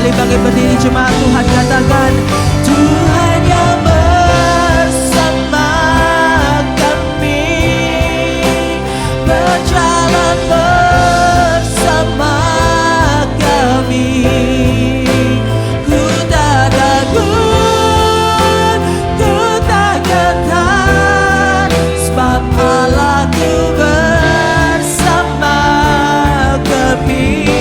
sekali bangkit berdiri jemaat Tuhan, katakan Tuhan yang bersama kami, berjalan bersama kami. Ku tak takut, ku tak gentar, sebab Allahku bersama kami.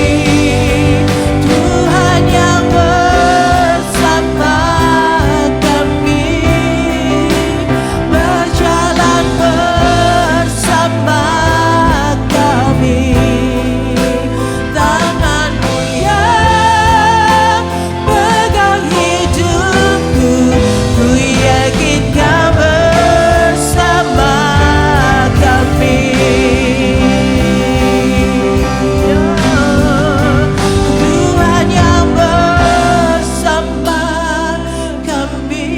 Tuhan yang bersama kami, berjalan bersama kami. Tangan-Mu yang pegang hidupku, ku yakin Kau bersama kami. Tuhan yang bersama kami,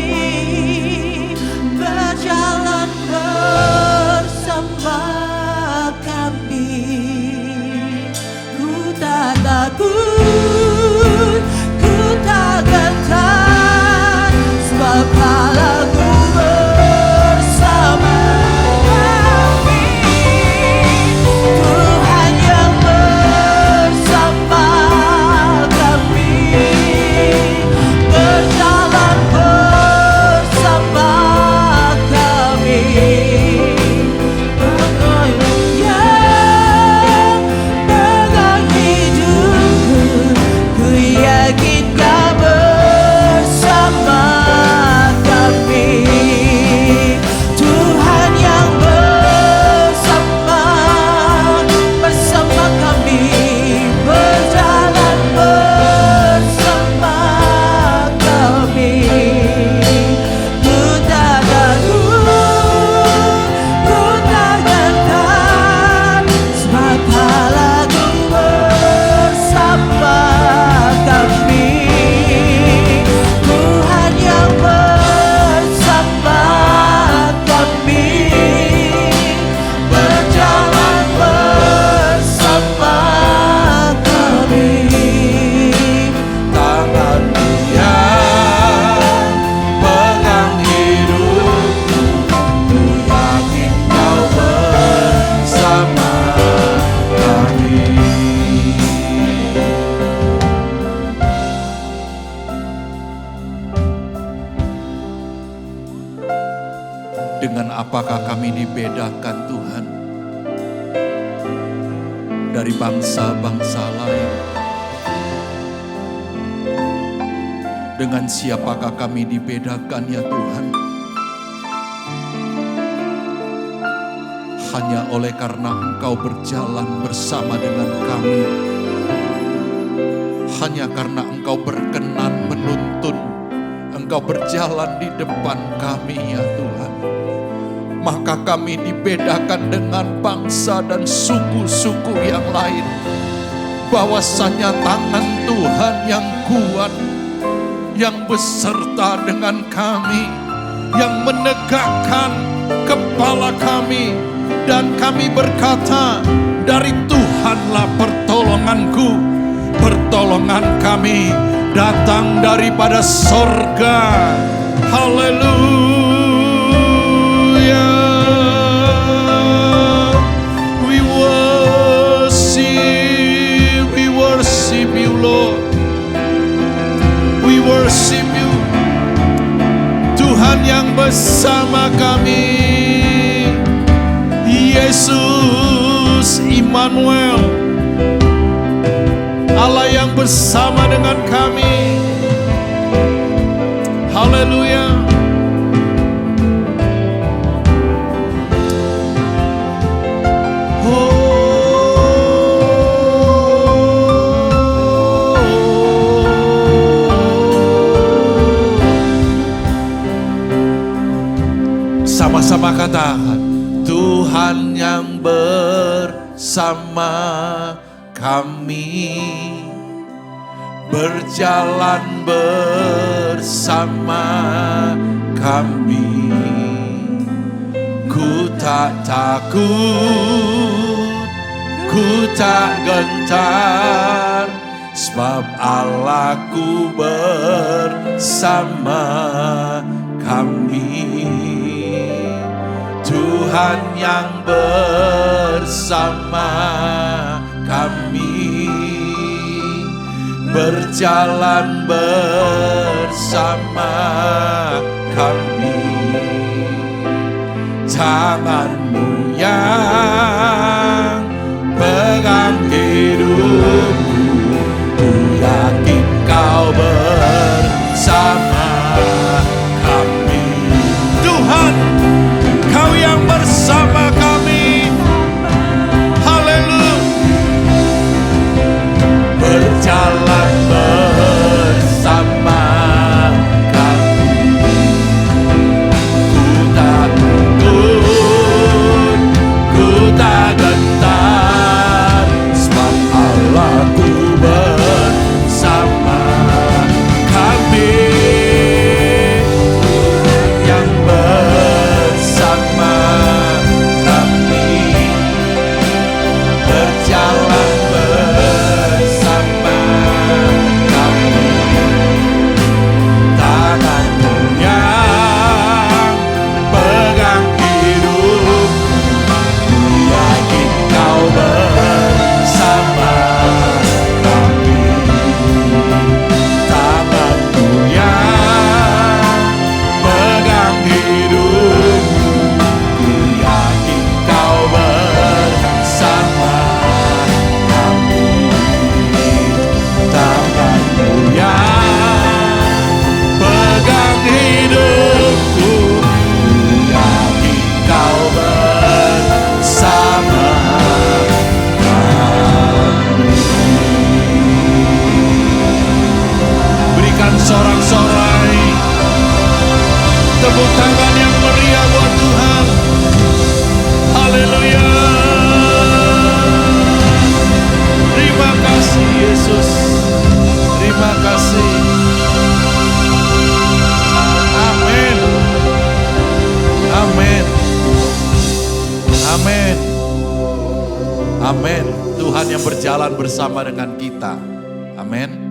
berjalan bersama kami. Ku tak takut, ku tak gentar, sebab Allahku bersama kami. Tuhan yang bersama kami, berjalan bersama kami. Yang pegang hidupku, ku yakin Kau bersama kami. Tuhan yang bersama kami, berjalan bersama kami. Ku tak takut, ku tak gentar, sebab Allahku bersama kami. Tuhan yang bersama kami, berjalan bersama kami. Tangan-Mu yang pegang hidupku, ku yakin Kau bersama kami. Dengan apakah kami dibedakan Tuhan dari bangsa-bangsa lain? Dengan siapakah kami dibedakan ya Tuhan? Hanya oleh karena Engkau berjalan bersama dengan kami. Hanya karena Engkau berkenan menuntun, Engkau berjalan di depan kami ya Tuhan. Maka kami dibedakan dengan bangsa dan suku-suku yang lain. Bahwasanya tangan Tuhan yang kuat, yang beserta dengan kami, yang menegakkan kepala kami. Dan kami berkata, dari Tuhanlah pertolonganku. Pertolongan kami datang daripada sorga. Haleluya. We worship you Lord. We worship you. Tuhan yang bersama kami. Yesus Immanuel, Allah yang bersama dengan kami. Haleluya. Sama-sama katakan, Tuhan yang bersama kami, berjalan bersama kami. Ku tak takut, ku tak gentar, sebab Allahku bersama kami. Tuhan yang bersama kami, berjalan bersama kami. Tangan-Mu yang pegang hidupku, ku yakin Kau bersama kami. Tuhan, Kau yang bersama kami. Haleluya. Berjalan bersama kami. Ku tak takut, ku tak gentar, sebab Allahku bersama kami. Yang bersama kami, berjalan bersama kami. Tangan-Mu yang pegang hidupku, ku yakin Kau bersama kami. Tangan-Mu yang pegang hidupku, ku yakin Kau bersama kami. Tangan-Mu yang pegang hidupku, ku yakin Kau bersama kami. Berikan sorak-sorai tepuk tangan yang meriah buat Tuhan. Haleluya. Terima kasih Yesus. Terima kasih. Amin. Amin. Amin. Amin. Tuhan yang berjalan bersama dengan kita. Amin.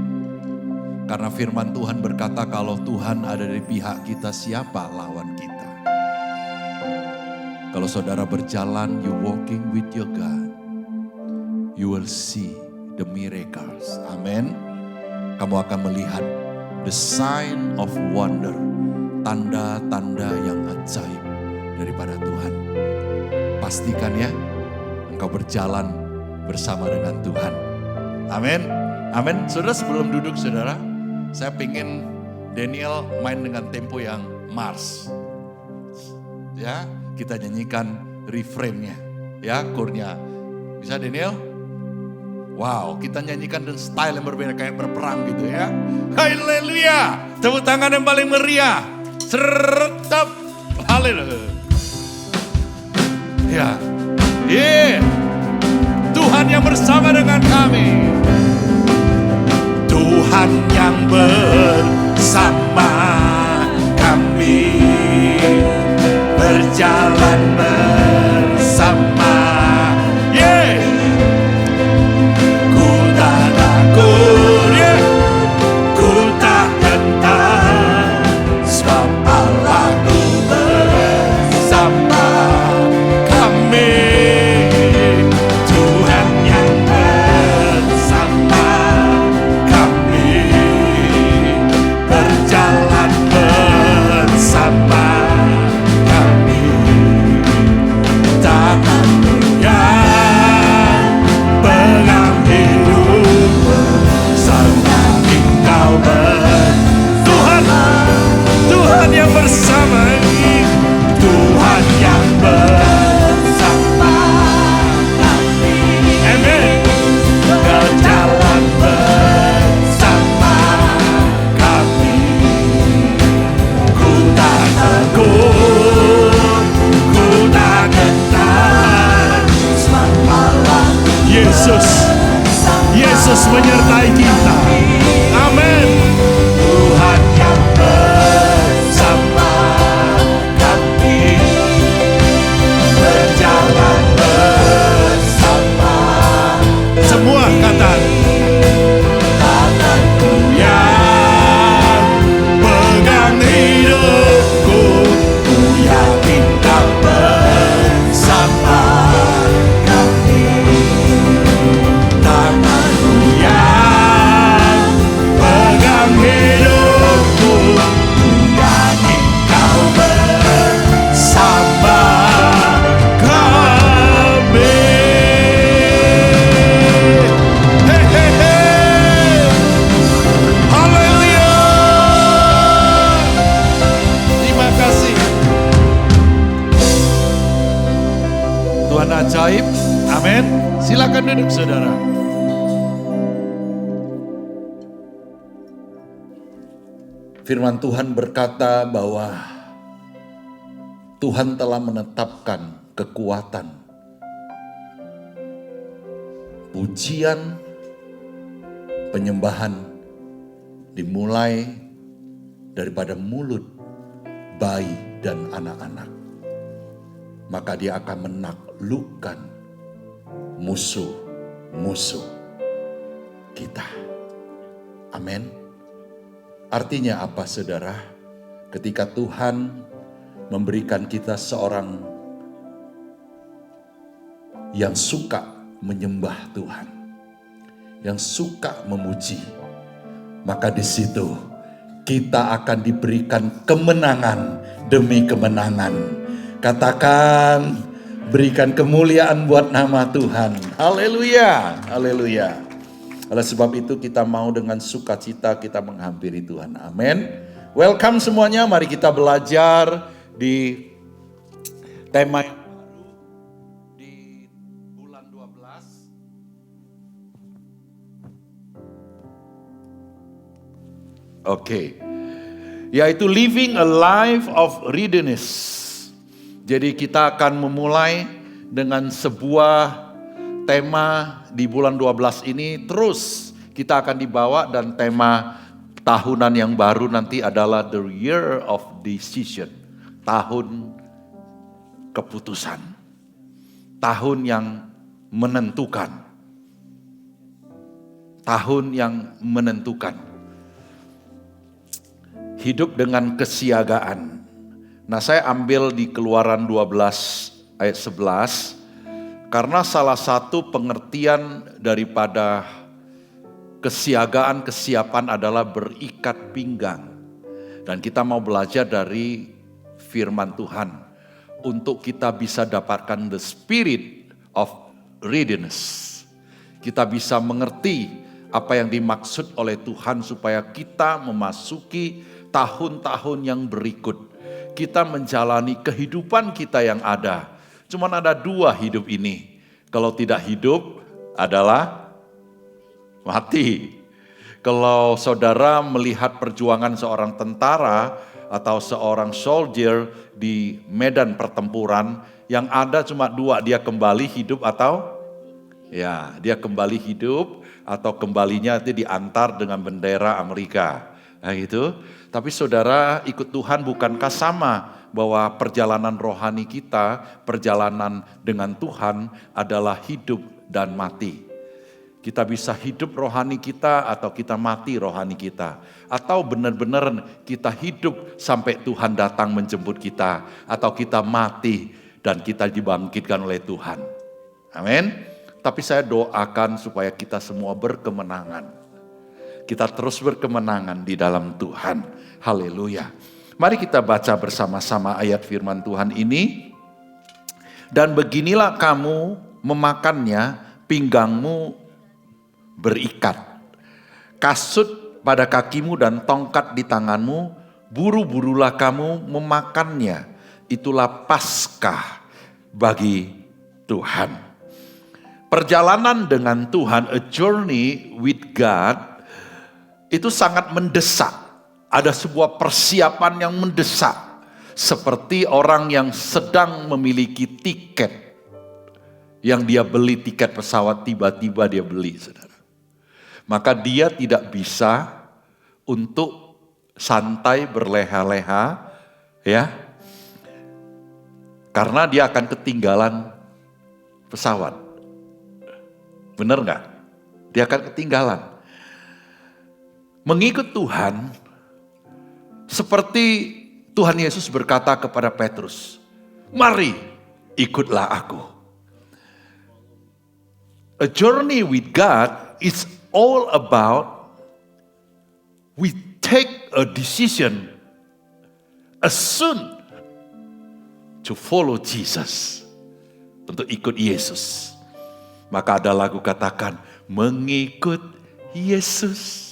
Karena firman Tuhan berkata kalau Tuhan ada di pihak kita, siapa lawan kita? Kalau saudara berjalan, you walking with your God, you will see the miracles. Amin. Kamu akan melihat the sign of wonder, tanda-tanda yang ajaib daripada Tuhan. Pastikan ya, engkau berjalan bersama dengan Tuhan. Amin. Amin. Saudara, sebelum duduk saudara, saya pingin Daniel main dengan tempo yang Mars. Ya, kita nyanyikan refrainnya, ya, chordnya. Bisa Daniel? Wow, kita nyanyikan dengan style yang berbeda, kayak berperang gitu ya. Haleluya. Tepuk tangan yang paling meriah. Sertap. Haleluya. Ya. Yeah. Tuhan yang bersama dengan kami. Tuhan yang bersama kami, berjalan bersama. Yeah. Ku tak takut, yeah. Ku tak gentar, sebab Allahku bersama kami. Tuhan yang bersama kami, ajaib. Amin. Silakan duduk saudara. Firman Tuhan berkata bahwa Tuhan telah menetapkan kekuatan, pujian, penyembahan dimulai daripada mulut bayi dan anak-anak. Maka dia akan menaklukkan musuh-musuh kita. Amin. Artinya apa saudara? Ketika Tuhan memberikan kita seorang yang suka menyembah Tuhan, yang suka memuji, maka di situ kita akan diberikan kemenangan demi kemenangan. Katakan, berikan kemuliaan buat nama Tuhan. Haleluya, haleluya. Oleh sebab itu kita mau dengan sukacita kita menghampiri Tuhan. Amin. Welcome semuanya, mari kita belajar di tema yang baru di bulan 12. Oke. Yaitu living a life of readiness. Jadi kita akan memulai dengan sebuah tema di bulan 12 ini, terus kita akan dibawa, dan tema tahunan yang baru nanti adalah the year of decision. Tahun keputusan. Tahun yang menentukan. Tahun yang menentukan. Hidup dengan kesiagaan. Nah, saya ambil di Keluaran 12 ayat 11. Karena salah satu pengertian daripada kesiagaan, kesiapan adalah berikat pinggang. Dan kita mau belajar dari firman Tuhan untuk kita bisa dapatkan the spirit of readiness. Kita bisa mengerti apa yang dimaksud oleh Tuhan supaya kita memasuki tahun-tahun yang berikut. Kita menjalani kehidupan kita yang ada. Cuman ada dua hidup ini. Kalau tidak hidup adalah mati. Kalau saudara melihat perjuangan seorang tentara atau seorang soldier di medan pertempuran, yang ada cuma dua, dia kembali hidup atau dia kembali hidup, atau kembalinya itu diantar dengan bendera Amerika. Nah gitu. Tapi saudara ikut Tuhan bukankah sama bahwa perjalanan rohani kita, perjalanan dengan Tuhan adalah hidup dan mati. Kita bisa hidup rohani kita atau kita mati rohani kita. Atau benar-benar kita hidup sampai Tuhan datang menjemput kita. Atau kita mati dan kita dibangkitkan oleh Tuhan. Amin. Tapi saya doakan supaya kita semua berkemenangan. Kita terus berkemenangan di dalam Tuhan. Haleluya. Mari kita baca bersama-sama ayat firman Tuhan ini. Dan beginilah kamu memakannya, pinggangmu berikat. Kasut pada kakimu dan tongkat di tanganmu, buru-burulah kamu memakannya. Itulah Paskah bagi Tuhan. Perjalanan dengan Tuhan, a journey with God, itu sangat mendesak. Ada sebuah persiapan yang mendesak. Seperti orang yang sedang memiliki tiket. Yang dia beli tiket pesawat, tiba-tiba dia beli, saudara. Maka dia tidak bisa untuk santai berleha-leha, ya. Karena dia akan ketinggalan pesawat. Benar nggak? Dia akan ketinggalan. Mengikut Tuhan, seperti Tuhan Yesus berkata kepada Petrus, mari ikutlah aku. A journey with God is all about we take a decision as soon to follow Jesus. Untuk ikut Yesus. Maka ada lagu katakan, mengikut Yesus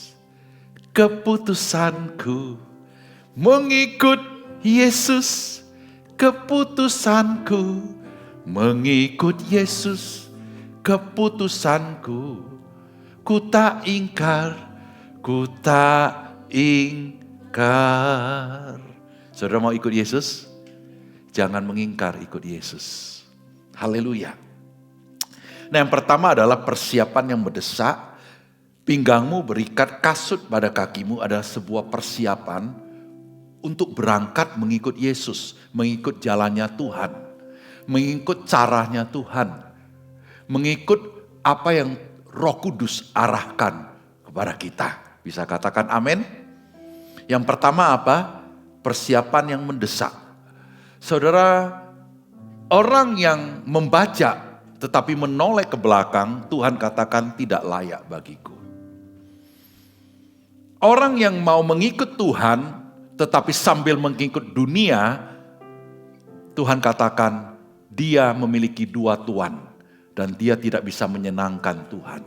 keputusanku, mengikut Yesus keputusanku, Mengikut Yesus keputusanku, ku tak ingkar, ku tak ingkar. Saudara mau ikut Yesus? Jangan mengingkar ikut Yesus. Haleluya. Nah, yang pertama adalah persiapan yang mendesak. Pinggangmu berikat, kasut pada kakimu adalah sebuah persiapan untuk berangkat mengikut Yesus, mengikut jalannya Tuhan, mengikut caranya Tuhan, mengikut apa yang Roh Kudus arahkan kepada kita. Bisa katakan amin? Yang pertama apa? Persiapan yang mendesak. Saudara, orang yang membaca tetapi menoleh ke belakang, Tuhan katakan tidak layak bagiku. Orang yang mau mengikut Tuhan tetapi sambil mengikut dunia, Tuhan katakan dia memiliki dua tuan dan dia tidak bisa menyenangkan Tuhan.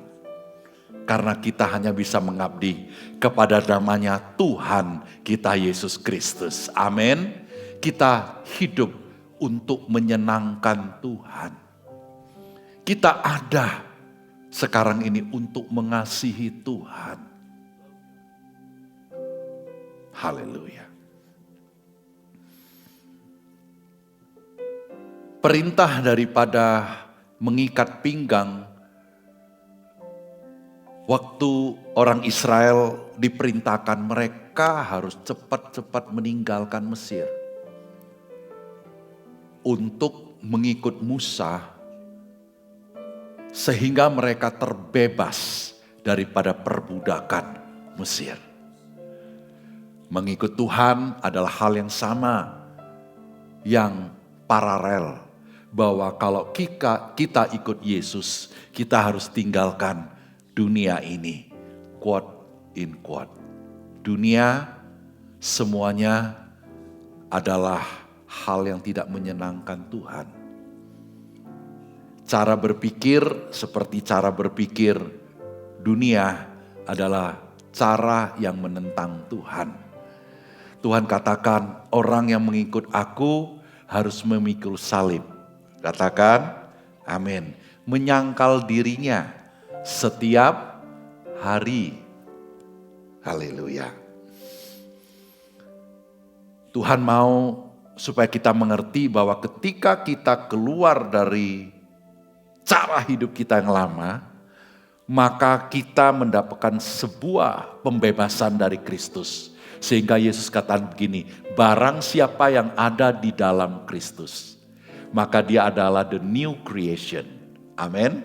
Karena kita hanya bisa mengabdi kepada namanya Tuhan kita Yesus Kristus. Amin. Kita hidup untuk menyenangkan Tuhan. Kita ada sekarang ini untuk mengasihi Tuhan. Haleluya. Perintah daripada mengikat pinggang, waktu orang Israel diperintahkan mereka harus cepat-cepat meninggalkan Mesir untuk mengikut Musa, sehingga mereka terbebas daripada perbudakan Mesir. Mengikut Tuhan adalah hal yang sama, yang paralel, bahwa kalau kita ikut Yesus, kita harus tinggalkan dunia ini. Quote in quote. Dunia semuanya adalah hal yang tidak menyenangkan Tuhan. Cara berpikir seperti cara berpikir dunia adalah cara yang menentang Tuhan. Tuhan katakan orang yang mengikut aku harus memikul salib. Katakan amin. Menyangkal dirinya setiap hari. Haleluya. Tuhan mau supaya kita mengerti bahwa ketika kita keluar dari cara hidup kita yang lama, maka kita mendapatkan sebuah pembebasan dari Kristus. Sehingga Yesus katakan begini, barang siapa yang ada di dalam Kristus, maka dia adalah the new creation. Amin.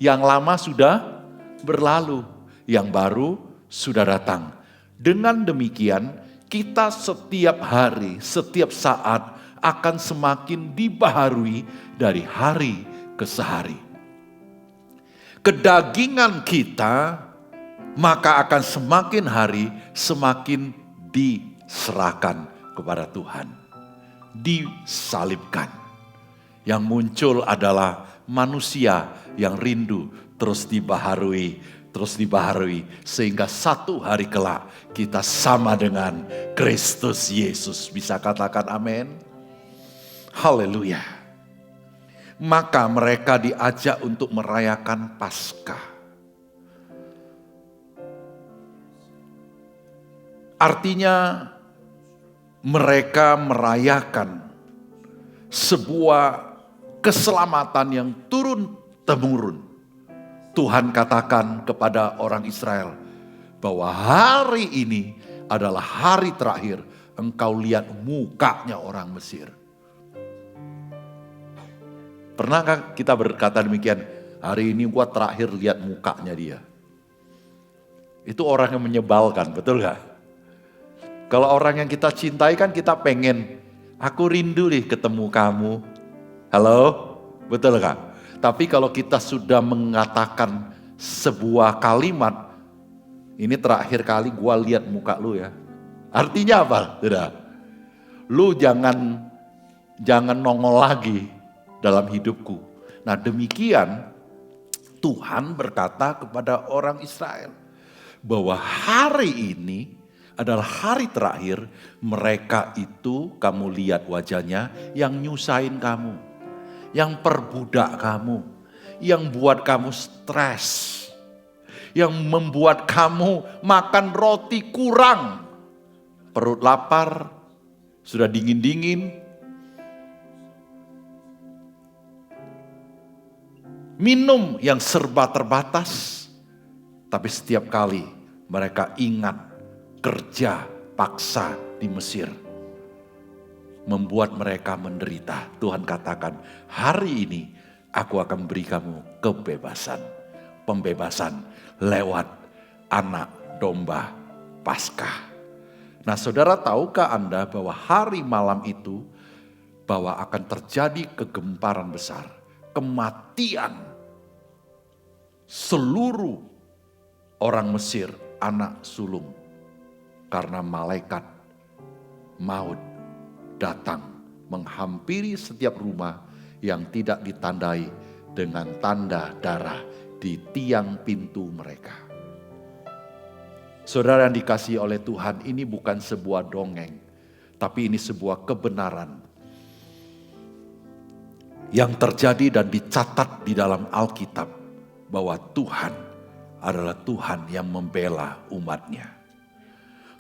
Yang lama sudah berlalu, yang baru sudah datang. Dengan demikian, kita setiap hari, setiap saat akan semakin dibaharui dari hari ke hari. Kedagingan kita maka akan semakin hari semakin diserahkan kepada Tuhan. Disalibkan. Yang muncul adalah manusia yang rindu terus dibaharui. Sehingga satu hari kelak kita sama dengan Kristus Yesus. Bisa katakan amin? Haleluya. Maka mereka diajak untuk merayakan Paskah. Artinya mereka merayakan sebuah keselamatan yang turun-temurun. Tuhan katakan kepada orang Israel bahwa hari ini adalah hari terakhir engkau lihat mukanya orang Mesir. Pernahkah kita berkata demikian? Hari ini gua terakhir lihat mukanya dia. Itu orang yang menyebalkan, betul gak? Kalau orang yang kita cintai kan kita pengen, aku rindu nih ketemu kamu. Halo, betul gak? Tapi kalau kita sudah mengatakan sebuah kalimat, ini terakhir kali gua lihat muka lu ya. Artinya apa? Tidak. Lu jangan nongol lagi dalam hidupku. Nah demikian Tuhan berkata kepada orang Israel bahwa hari ini adalah hari terakhir mereka itu kamu lihat wajahnya yang nyusahin kamu. yang perbudak kamu, yang buat kamu stres, yang membuat kamu makan roti kurang, perut lapar, sudah dingin-dingin, minum yang serba terbatas, tapi setiap kali mereka ingat kerja paksa di Mesir, membuat mereka menderita. Tuhan katakan, hari ini aku akan beri kamu kebebasan. Pembebasan lewat anak domba Paskah. Nah, saudara, tahukah Anda bahwa hari malam itu bahwa akan terjadi kegemparan besar, kematian seluruh orang Mesir, anak sulung, karena malaikat maut datang menghampiri setiap rumah yang tidak ditandai dengan tanda darah di tiang pintu mereka. Saudara yang dikasihi oleh Tuhan, ini bukan sebuah dongeng, tapi ini sebuah kebenaran yang terjadi dan dicatat di dalam Alkitab, bahwa Tuhan adalah Tuhan yang membela umatnya.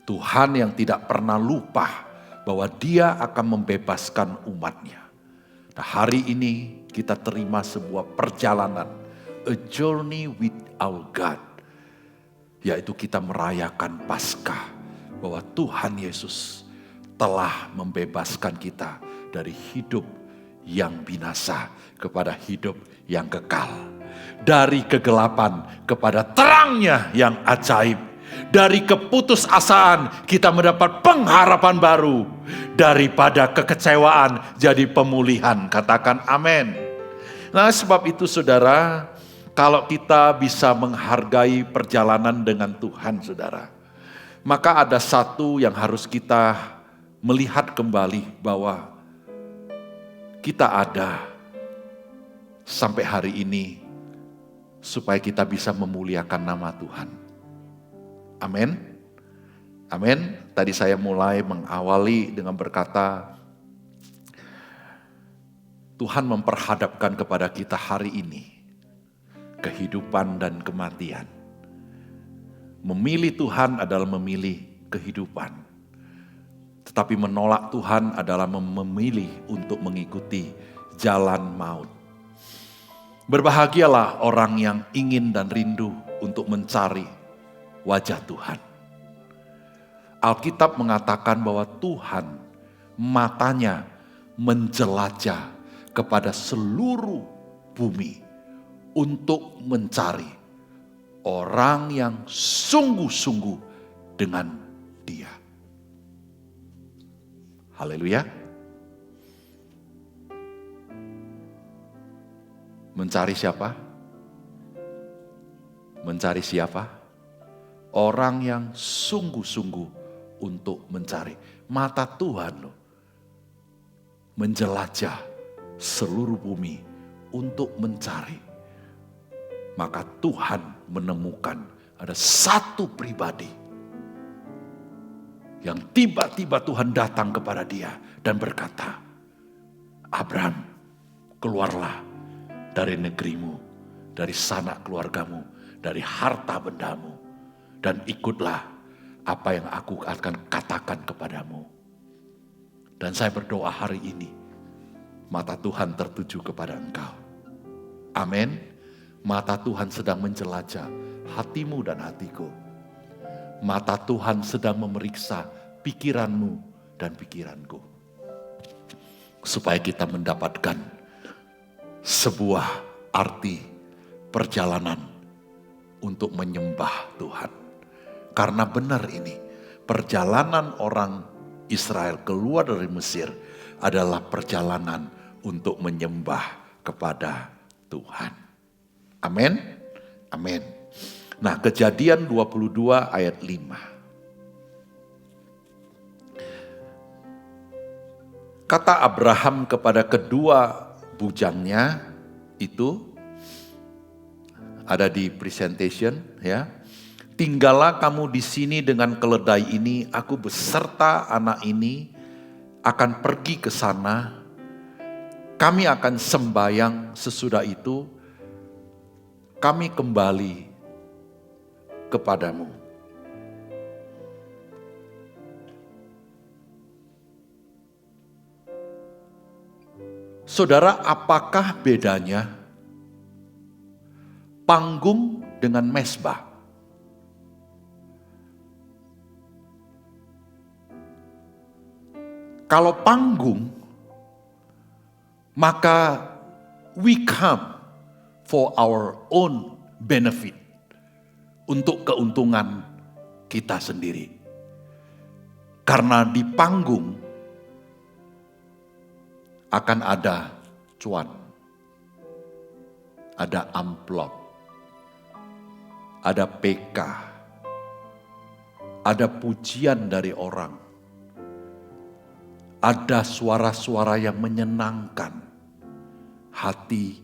Tuhan yang tidak pernah lupa bahwa Dia akan membebaskan umatnya. Nah, hari ini kita terima sebuah perjalanan, a journey with our God, yaitu kita merayakan Paskah, bahwa Tuhan Yesus telah membebaskan kita dari hidup yang binasa kepada hidup yang kekal, dari kegelapan kepada terangnya yang ajaib, dari keputusasaan kita mendapat pengharapan baru, daripada kekecewaan jadi pemulihan. Katakan amin. Nah, sebab itu saudara, kalau kita bisa menghargai perjalanan dengan Tuhan saudara, maka ada satu yang harus kita melihat kembali, bahwa kita ada sampai hari ini supaya kita bisa memuliakan nama Tuhan. Amin. Amin. Tadi saya mulai mengawali dengan berkata, Tuhan memperhadapkan kepada kita hari ini kehidupan dan kematian. Memilih Tuhan adalah memilih kehidupan, tetapi menolak Tuhan adalah memilih untuk mengikuti jalan maut. Berbahagialah orang yang ingin dan rindu untuk mencari wajah Tuhan. Alkitab mengatakan bahwa Tuhan matanya menjelajah kepada seluruh bumi untuk mencari orang yang sungguh-sungguh dengan Dia. Haleluya. Mencari siapa? Mencari siapa? Orang yang sungguh-sungguh untuk mencari. Mata Tuhan loh, menjelajah seluruh bumi untuk mencari. Maka Tuhan menemukan ada satu pribadi yang tiba-tiba Tuhan datang kepada dia dan berkata, Abraham, keluarlah dari negerimu, dari sanak keluargamu, dari harta bendamu, dan ikutlah apa yang aku akan katakan kepadamu. Dan saya berdoa hari ini, mata Tuhan tertuju kepada engkau. Amin. Mata Tuhan sedang menjelajah hatimu dan hatiku. Mata Tuhan sedang memeriksa pikiranmu dan pikiranku, supaya kita mendapatkan sebuah arti perjalanan untuk menyembah Tuhan. Karena benar ini, perjalanan orang Israel keluar dari Mesir adalah perjalanan untuk menyembah kepada Tuhan. Amin. Amin. Nah, Kejadian 22 ayat 5. Kata Abraham kepada kedua bujangnya itu, ada di presentation ya. Tinggallah kamu di sini dengan keledai ini, aku beserta anak ini akan pergi ke sana. kami akan sembahyang sesudah itu, kami kembali kepadamu. Saudara, apakah bedanya panggung dengan mezbah? Kalau panggung, maka we come for our own benefit, untuk keuntungan kita sendiri. Karena di panggung akan ada cuan, ada amplop, ada PK, ada pujian dari orang, ada suara-suara yang menyenangkan hati,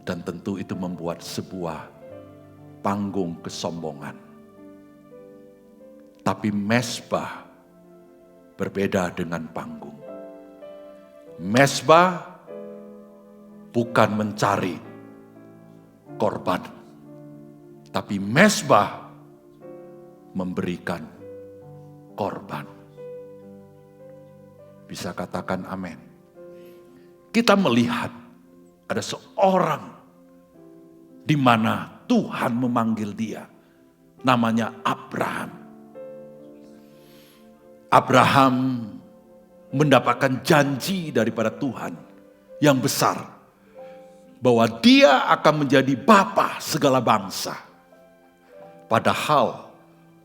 dan tentu itu membuat sebuah panggung kesombongan. Tapi mezbah berbeda dengan panggung. Mezbah bukan mencari korban, tapi mezbah memberikan korban. Bisa katakan amin. Kita melihat ada seorang di mana Tuhan memanggil dia, namanya Abraham. Abraham mendapatkan janji daripada Tuhan yang besar, bahwa dia akan menjadi bapa segala bangsa. Padahal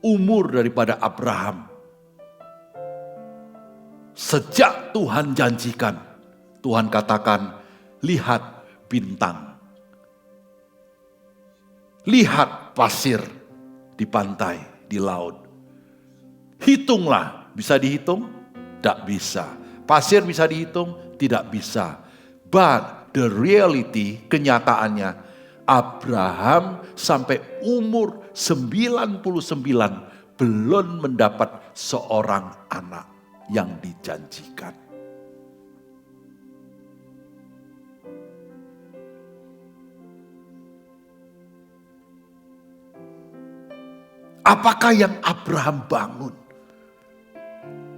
umur daripada Abraham, sejak Tuhan janjikan, Tuhan katakan, lihat bintang, lihat pasir di pantai, di laut. Hitunglah, bisa dihitung? Tidak bisa. Pasir bisa dihitung? Tidak bisa. But the reality, kenyataannya, Abraham sampai umur 99 belum mendapat seorang anak yang dijanjikan. Apakah yang Abraham bangun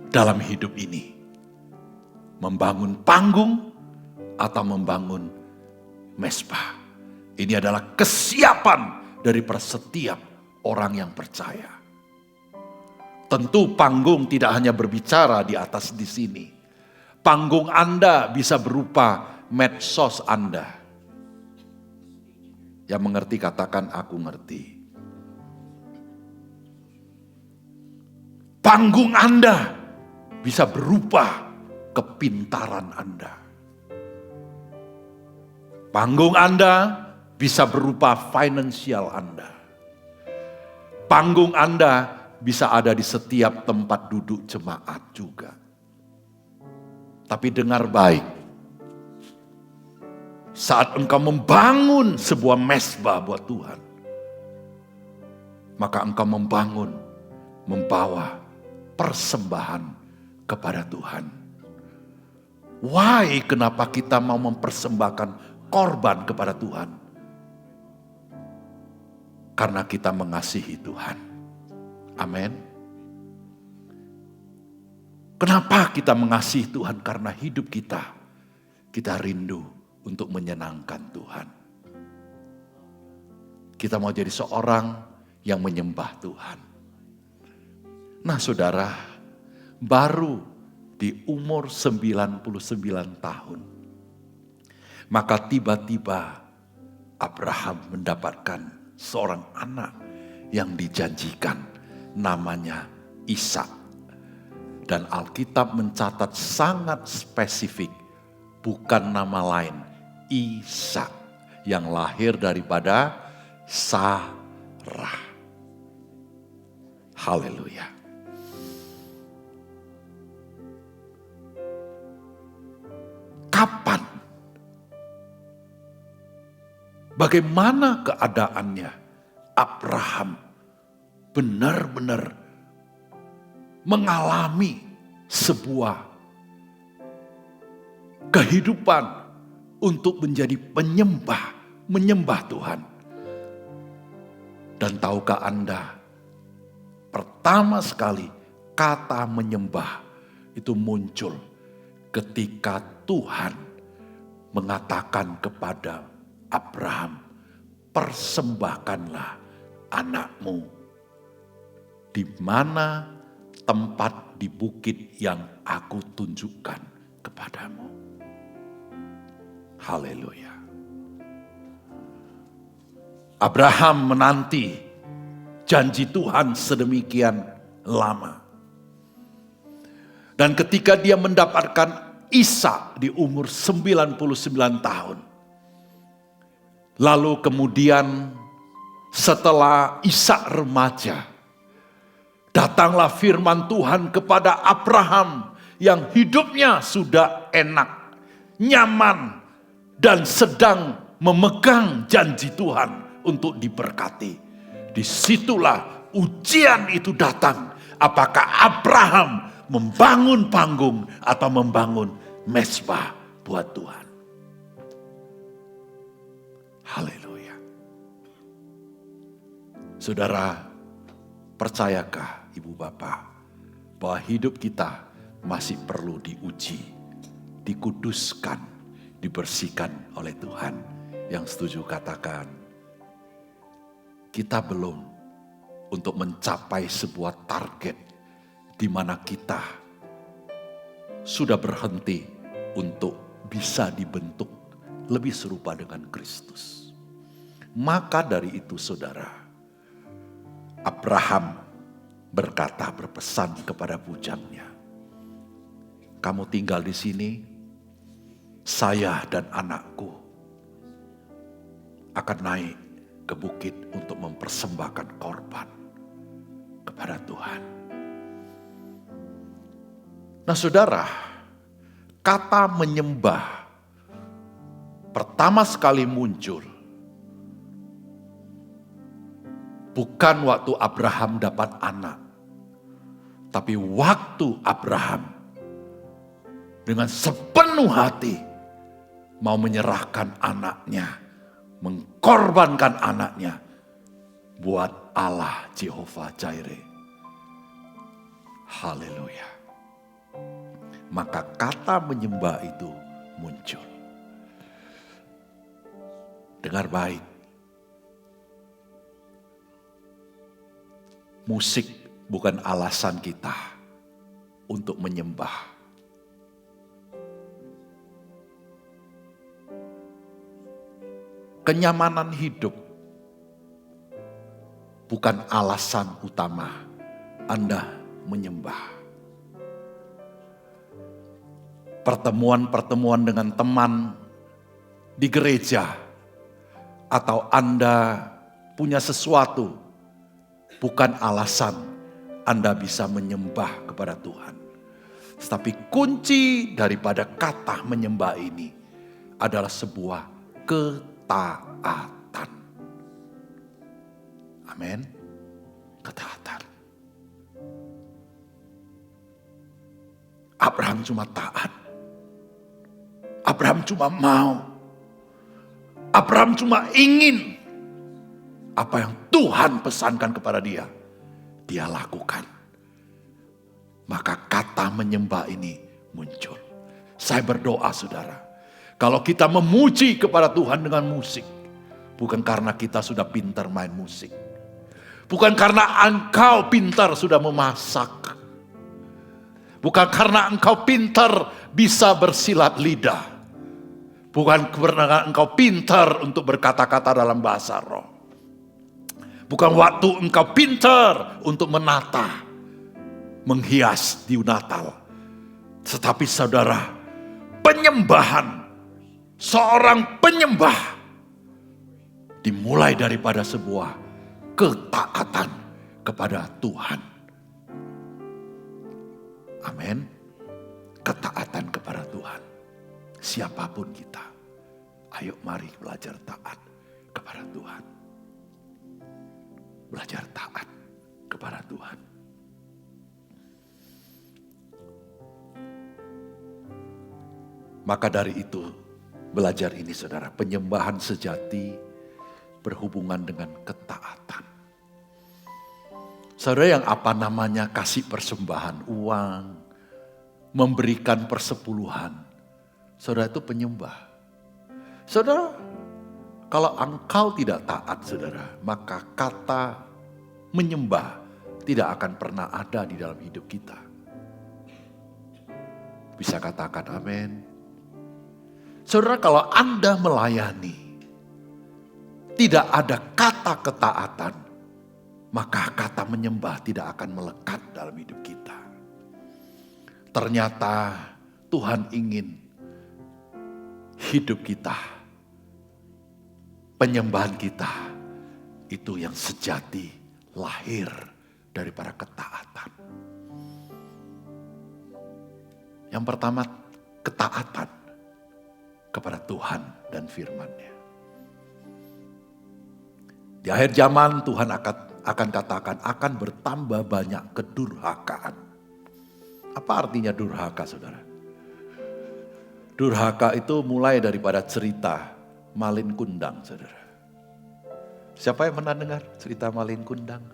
dalam hidup ini? Membangun panggung atau membangun mezbah? Ini adalah kesiapan dari setiap orang yang percaya. Tentu panggung tidak hanya berbicara di atas di sini. Panggung Anda bisa berupa medsos Anda. Yang mengerti katakan aku ngerti. Panggung Anda bisa berupa kepintaran Anda. Panggung Anda bisa berupa finansial Anda. Panggung Anda bisa ada di setiap tempat duduk jemaat juga. Tapi dengar baik, saat engkau membangun sebuah mezbah buat Tuhan, maka engkau membawa persembahan kepada Tuhan. Why? Kenapa kita mau mempersembahkan korban kepada Tuhan? Karena kita mengasihi Tuhan. Amin. Kenapa kita mengasihi Tuhan? Karena hidup kita rindu untuk menyenangkan Tuhan. Kita mau jadi seorang yang menyembah Tuhan. Nah saudara, baru di umur 99 tahun, maka tiba-tiba Abraham mendapatkan seorang anak yang dijanjikan, namanya Ishak. Dan Alkitab mencatat sangat spesifik, bukan nama lain, Ishak, yang lahir daripada Sarah. Haleluya. Kapan? Bagaimana keadaannya? Abraham benar-benar mengalami sebuah kehidupan untuk menjadi menyembah Tuhan. Dan tahukah Anda, pertama sekali kata menyembah itu muncul ketika Tuhan mengatakan kepada Abraham, persembahkanlah anakmu di mana tempat di bukit yang aku tunjukkan kepadamu. Haleluya. Abraham menanti janji Tuhan sedemikian lama. Dan ketika dia mendapatkan Ishak di umur 99 tahun. Lalu kemudian setelah Ishak remaja, datanglah firman Tuhan kepada Abraham yang hidupnya sudah enak, nyaman, dan sedang memegang janji Tuhan untuk diberkati. Disitulah ujian itu datang. Apakah Abraham membangun panggung atau membangun mezbah buat Tuhan? Haleluya. Saudara, percayakah ibu bapak bahwa hidup kita masih perlu diuji, dikuduskan, dibersihkan oleh Tuhan? Yang setuju katakan, kita belum untuk mencapai sebuah target di mana kita sudah berhenti untuk bisa dibentuk lebih serupa dengan Kristus. Maka dari itu saudara, Abraham berpesan kepada bujangnya, kamu tinggal di sini, saya dan anakku akan naik ke bukit untuk mempersembahkan korban kepada Tuhan. Nah saudara, kata menyembah pertama sekali muncul bukan waktu Abraham dapat anak, tapi waktu Abraham dengan sepenuh hati mau menyerahkan anaknya, mengkorbankan anaknya buat Allah Jehovah Jireh. Haleluya. Maka kata menyembah itu muncul. Dengar baik. Musik bukan alasan kita untuk menyembah. Kenyamanan hidup bukan alasan utama Anda menyembah. Pertemuan-pertemuan dengan teman di gereja atau Anda punya sesuatu bukan alasan Anda bisa menyembah kepada Tuhan. Tetapi kunci daripada kata menyembah ini adalah sebuah ketaatan. Amin. Ketaatan. Abraham cuma taat. Abraham cuma mau. Abraham cuma ingin apa yang Tuhan pesankan kepada dia, dia lakukan. Maka kata menyembah ini muncul. Saya berdoa saudara, kalau kita memuji kepada Tuhan dengan musik, bukan karena kita sudah pintar main musik, bukan karena engkau pintar sudah memasak, bukan karena engkau pintar bisa bersilat lidah, bukan karena engkau pintar untuk berkata-kata dalam bahasa roh, bukan waktu engkau pintar untuk menata, menghias di Natal. Tetapi saudara, penyembahan, seorang penyembah dimulai daripada sebuah ketaatan kepada Tuhan. Amin. Ketaatan kepada Tuhan. Siapapun kita, ayo mari belajar taat kepada Tuhan. Belajar taat kepada Tuhan. Maka dari itu, belajar ini saudara, penyembahan sejati berhubungan dengan ketaatan. Saudara yang kasih persembahan, uang, memberikan persepuluhan. Saudara itu penyembah. Saudara, kalau engkau tidak taat saudara, maka kata menyembah tidak akan pernah ada di dalam hidup kita. Bisa katakan amin. Saudara, kalau Anda melayani, tidak ada kata ketaatan, maka kata menyembah tidak akan melekat dalam hidup kita. Ternyata Tuhan ingin hidup kita, penyembahan kita, itu yang sejati lahir daripada ketaatan. Yang pertama, ketaatan kepada Tuhan dan firman-Nya. Di akhir zaman Tuhan akan katakan akan bertambah banyak kedurhakaan. Apa artinya durhaka saudara? Durhaka itu mulai daripada cerita Malin Kundang saudara. Siapa yang pernah dengar cerita Malin Kundang?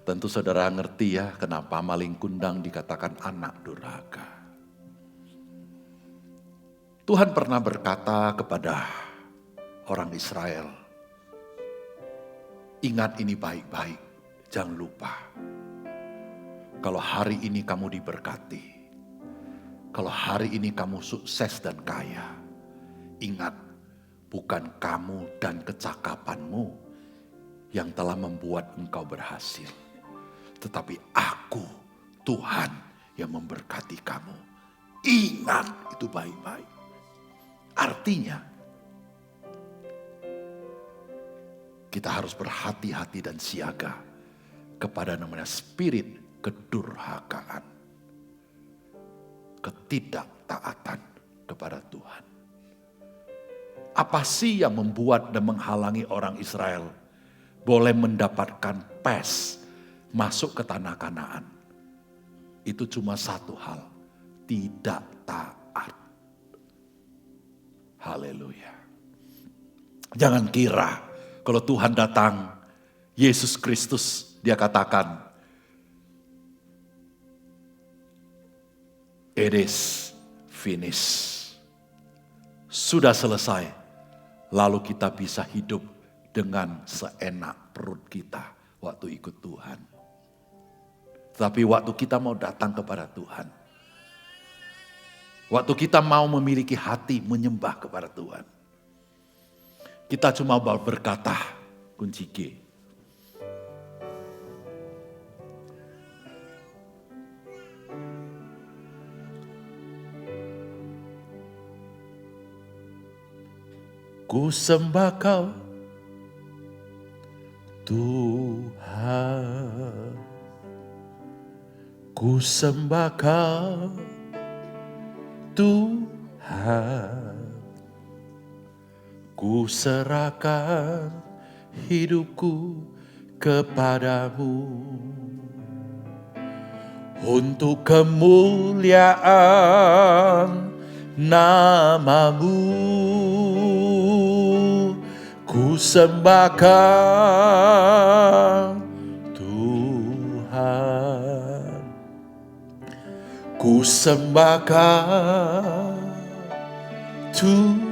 Tentu saudara ngerti ya kenapa Malin Kundang dikatakan anak durhaka. Tuhan pernah berkata kepada orang Israel, ingat ini baik-baik, jangan lupa. Kalau hari ini kamu diberkati, kalau hari ini kamu sukses dan kaya, ingat bukan kamu dan kecakapanmu yang telah membuat engkau berhasil. Tetapi aku, Tuhan yang memberkati kamu. Ingat itu baik-baik. Artinya, kita harus berhati-hati dan siaga kepada namanya spirit kedurhakaan. Ketidaktaatan kepada Tuhan. Apa sih yang membuat dan menghalangi orang Israel boleh mendapatkan pes masuk ke tanah Kanaan? Itu cuma satu hal, tidak taat. Haleluya. Jangan kira kalau Tuhan datang, Yesus Kristus, dia katakan, it is finished. Sudah selesai. Lalu kita bisa hidup dengan seenak perut kita waktu ikut Tuhan. Tapi waktu kita mau datang kepada Tuhan, waktu kita mau memiliki hati menyembah kepada Tuhan, kita cuma berkata, kunci G. Ku sembah Kau, Tuhan. Ku sembah Kau, Tuhan. Ku serahkan hidupku kepadamu untuk kemuliaan nama-Mu. Ku sembahkan Tuhan. Ku sembahkan Tuhan.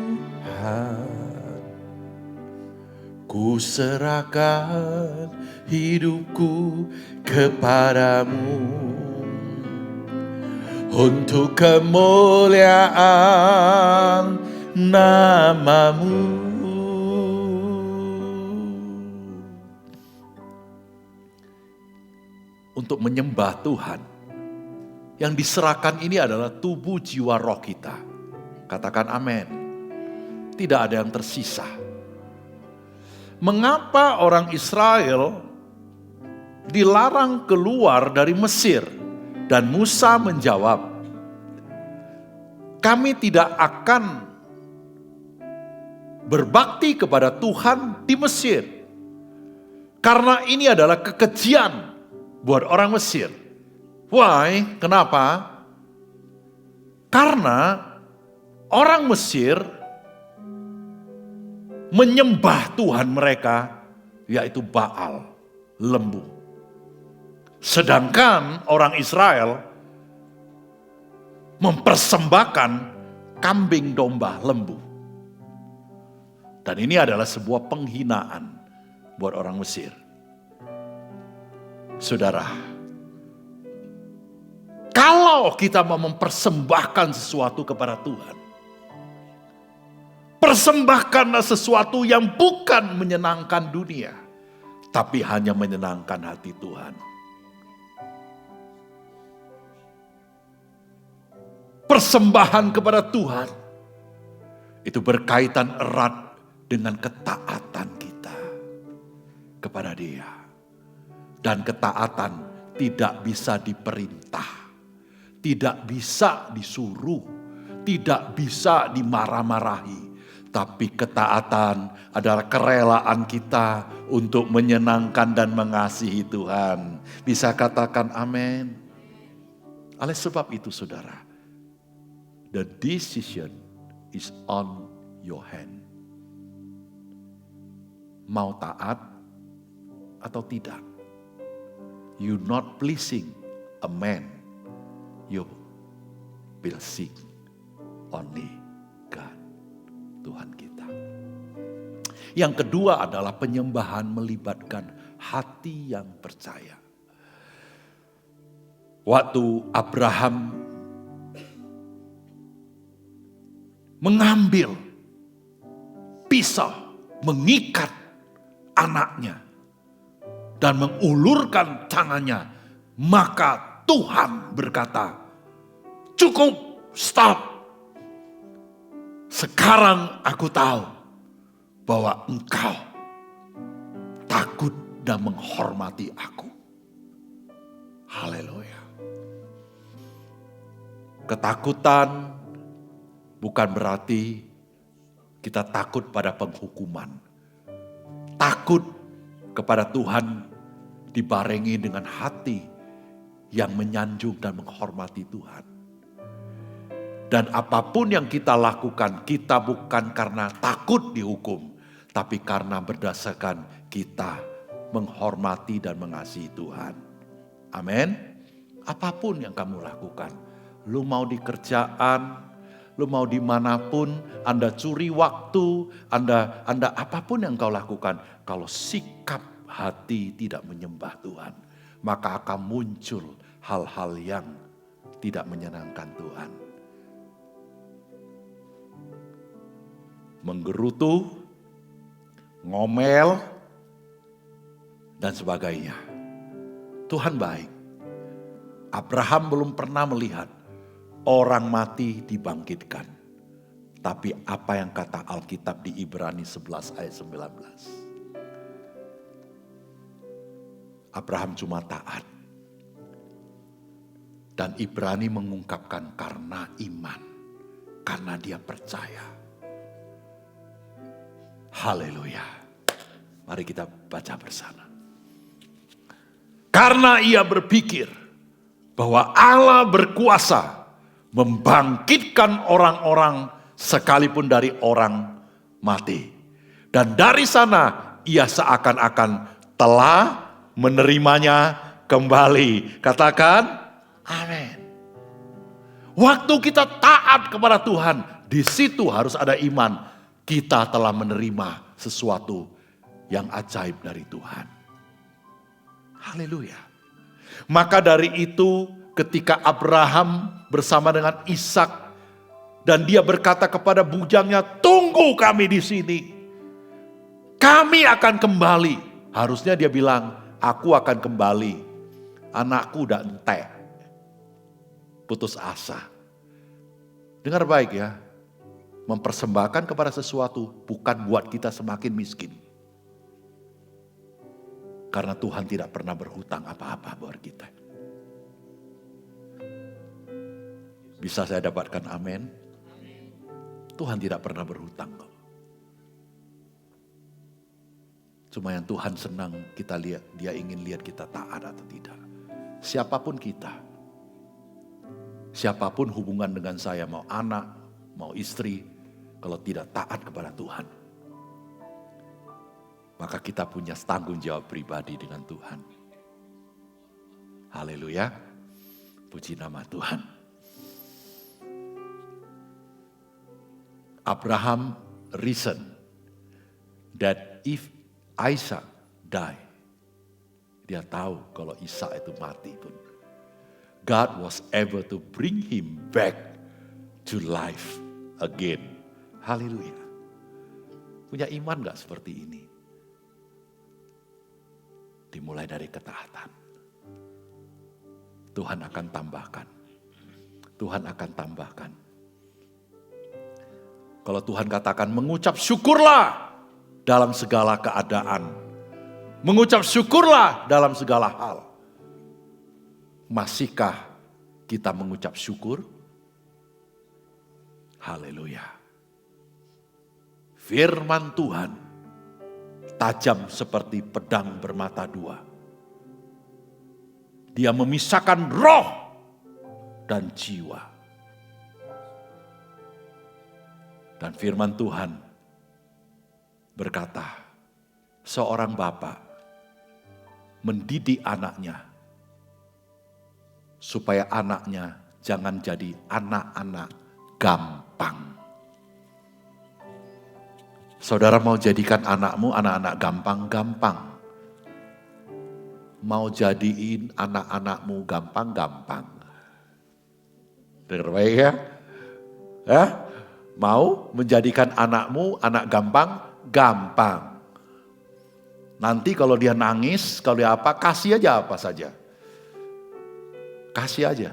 Ku serahkan hidupku kepadamu untuk kemuliaan nama-Mu. Untuk menyembah Tuhan, yang diserahkan ini adalah tubuh, jiwa, roh kita. Katakan amin. Tidak ada yang tersisa. Mengapa orang Israel dilarang keluar dari Mesir? Dan Musa menjawab, kami tidak akan berbakti kepada Tuhan di Mesir. Karena ini adalah kekejian buat orang Mesir. Why? Kenapa? Karena Orang Mesir menyembah Tuhan mereka, yaitu Baal, lembu. Sedangkan orang Israel mempersembahkan kambing domba lembu. Dan ini adalah sebuah penghinaan buat orang Mesir. Saudara, kalau kita mau mempersembahkan sesuatu kepada Tuhan, persembahkanlah sesuatu yang bukan menyenangkan dunia, tapi hanya menyenangkan hati Tuhan. Persembahan kepada Tuhan itu berkaitan erat dengan ketaatan kita kepada Dia. Dan ketaatan tidak bisa diperintah, tidak bisa disuruh, tidak bisa dimarah-marahi. Tapi ketaatan adalah kerelaan kita untuk menyenangkan dan mengasihi Tuhan. Bisa katakan amin. Oleh sebab itu saudara, the decision is on your hand. Mau taat atau tidak. You not pleasing a man, you will seek only God. Tuhan kita. Yang kedua adalah penyembahan melibatkan hati yang percaya. Waktu Abraham mengambil pisau, mengikat anaknya dan mengulurkan tangannya, maka Tuhan berkata, "Cukup, stop. Sekarang aku tahu bahwa engkau takut dan menghormati aku." Haleluya. Ketakutan bukan berarti kita takut pada penghukuman. Takut kepada Tuhan dibarengi dengan hati yang menyanjung dan menghormati Tuhan. Dan apapun yang kita lakukan, kita bukan karena takut dihukum, tapi karena berdasarkan kita menghormati dan mengasihi Tuhan. Amin. Apapun yang kamu lakukan, lu mau di kerjaan, lu mau dimanapun, Anda curi waktu, Anda apapun yang kau lakukan, kalau sikap hati tidak menyembah Tuhan, maka akan muncul hal-hal yang tidak menyenangkan Tuhan. Menggerutu, ngomel, dan sebagainya. Tuhan baik. Abraham belum pernah melihat orang mati dibangkitkan. Tapi apa yang kata Alkitab di Ibrani 11 ayat 19. Abraham cuma taat. Dan Ibrani mengungkapkan karena iman. Karena dia percaya. Haleluya. Mari kita baca bersama. Karena ia berpikir bahwa Allah berkuasa membangkitkan orang-orang sekalipun dari orang mati. Dan dari sana ia seakan-akan telah menerimanya kembali. Katakan amin. Waktu kita taat kepada Tuhan, di situ harus ada iman. Kita telah menerima sesuatu yang ajaib dari Tuhan. Haleluya. Maka dari itu ketika Abraham bersama dengan Ishak dan dia berkata kepada bujangnya, "Tunggu kami di sini. Kami akan kembali." Harusnya dia bilang, "Aku akan kembali. Anakku udah entek." Putus asa. Dengar baik ya. Mempersembahkan kepada sesuatu bukan buat kita semakin miskin. Karena Tuhan tidak pernah berhutang apa-apa buat kita. Bisa saya dapatkan amin? Tuhan tidak pernah berhutang kok. Cuma yang Tuhan senang kita lihat, dia ingin lihat kita taat atau tidak. Siapapun kita. Siapapun hubungan dengan saya, mau anak, mau istri, kalau tidak taat kepada Tuhan, maka kita punya tanggung jawab pribadi dengan Tuhan. Haleluya, puji nama Tuhan. Abraham reasoned that if Isaac die, dia tahu kalau Ishak itu mati pun, God was able to bring him back to life again. Haleluya. Punya iman gak seperti ini? Dimulai dari ketaatan. Tuhan akan tambahkan. Tuhan akan tambahkan. Kalau Tuhan katakan mengucap syukurlah dalam segala keadaan. Mengucap syukurlah dalam segala hal. Masihkah kita mengucap syukur? Haleluya. Firman Tuhan tajam seperti pedang bermata dua. Dia memisahkan roh dan jiwa. Dan firman Tuhan berkata, seorang bapa mendidik anaknya supaya anaknya jangan jadi anak-anak gampang. Saudara mau jadikan anakmu anak-anak gampang-gampang. Mau jadiin anak-anakmu gampang-gampang. Dengar baik ya? Mau menjadikan anakmu anak gampang-gampang. Nanti kalau dia nangis, kalau dia apa, kasih aja apa saja. Kasih aja.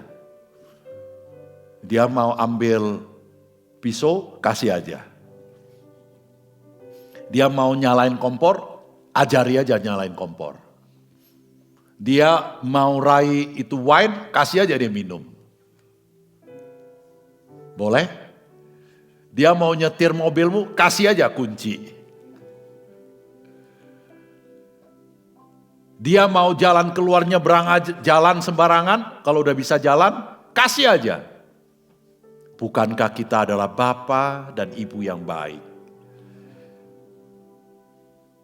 Dia mau ambil pisau, kasih aja. Dia mau nyalain kompor, ajari aja nyalain kompor. Dia mau raih itu wine, kasih aja dia minum. Boleh? Dia mau nyetir mobilmu, kasih aja kunci. Dia mau jalan keluar nyebrang aja, jalan sembarangan, kalau udah bisa jalan, kasih aja. Bukankah kita adalah bapa dan ibu yang baik?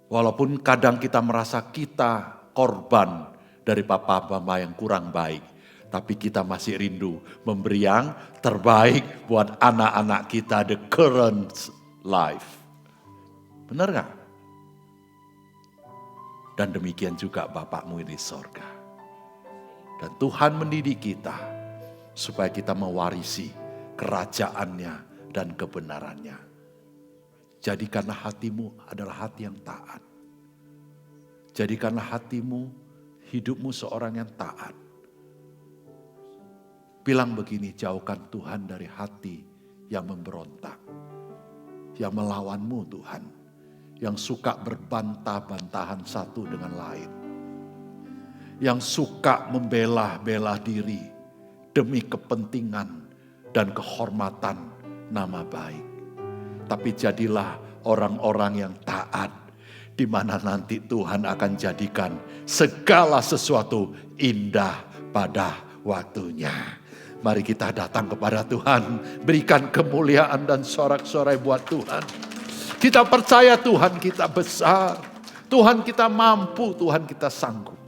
Walaupun kadang kita merasa kita korban dari papa-mama yang kurang baik, tapi kita masih rindu memberi yang terbaik buat anak-anak kita, the current life. Benar gak? Dan demikian juga Bapakmu di sorga. Dan Tuhan mendidik kita supaya kita mewarisi kerajaannya dan kebenarannya. Jadikanlah hatimu adalah hati yang taat. Jadikanlah hatimu, hidupmu seorang yang taat. Bilang begini, jauhkan Tuhan dari hati yang memberontak. Yang melawanmu Tuhan. Yang suka berbantah-bantahan satu dengan lain. Yang suka membela-bela diri demi kepentingan dan kehormatan nama baik. Tapi jadilah orang-orang yang taat, di mana nanti Tuhan akan jadikan segala sesuatu indah pada waktunya. Mari kita datang kepada Tuhan, berikan kemuliaan dan sorak-sorai buat Tuhan. Kita percaya Tuhan kita besar, Tuhan kita mampu, Tuhan kita sanggup.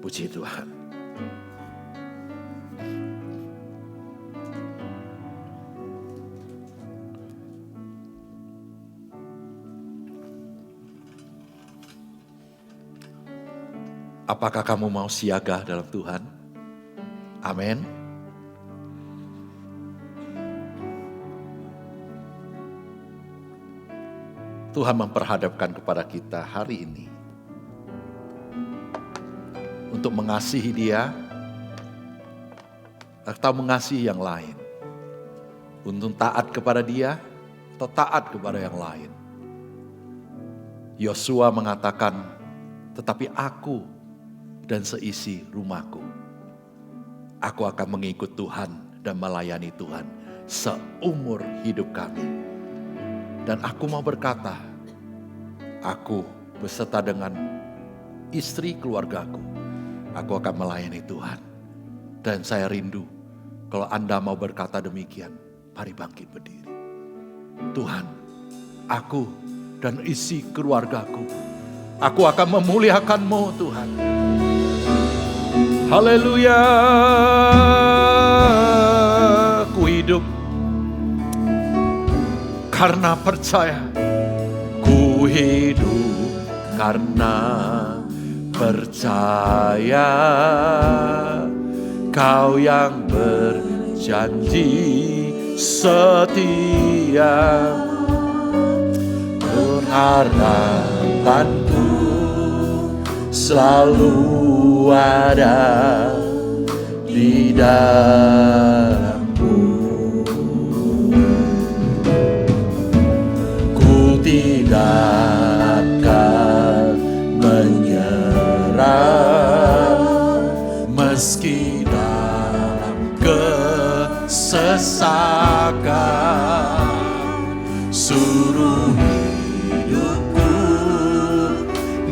Puji Tuhan. Apakah kamu mau siaga dalam Tuhan? Amin. Tuhan memperhadapkan kepada kita hari ini untuk mengasihi Dia atau mengasihi yang lain. Untuk taat kepada Dia atau taat kepada yang lain. Yosua mengatakan, tetapi aku dan seisi rumahku, aku akan mengikut Tuhan dan melayani Tuhan seumur hidup kami. Dan aku mau berkata, aku beserta dengan istri keluargaku, aku akan melayani Tuhan Dan saya rindu kalau Anda mau berkata demikian, mari bangkit berdiri. Tuhan, aku dan isi keluargaku, aku akan memuliakan-Mu Tuhan. Haleluya. Ku hidup karena percaya. Ku hidup karena percaya. Kau yang berjanji setia. Pengharapanku selalu ada di dalam-Mu. Ku tidak akan menyerah meski dalam kesesakan. Suruh hidupku